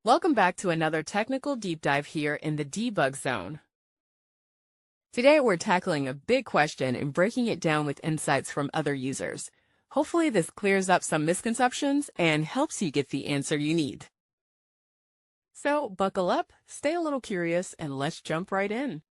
Welcome back to another technical deep dive here in the debug zone. Today we're tackling a big question and breaking it down with insights from other users. Hopefully this clears up some misconceptions and helps you get the answer you need. So buckle up, stay a little curious, and let's jump right in.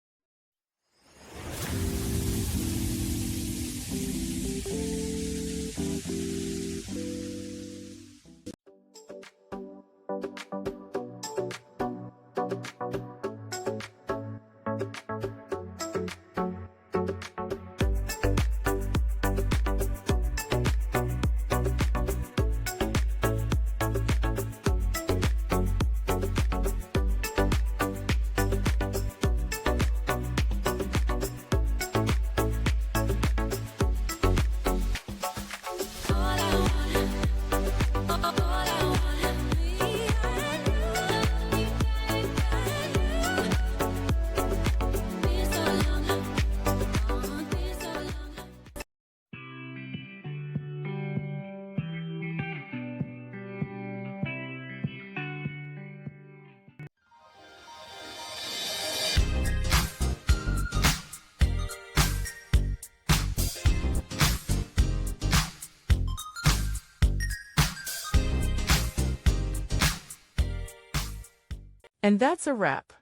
And that's a wrap.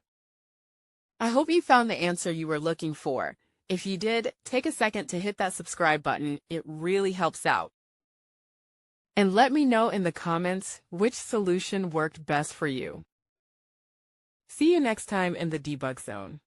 I hope you found the answer you were looking for. If you did, take a second to hit that subscribe button. It really helps out. And let me know in the comments which solution worked best for you. See you next time in the debug zone.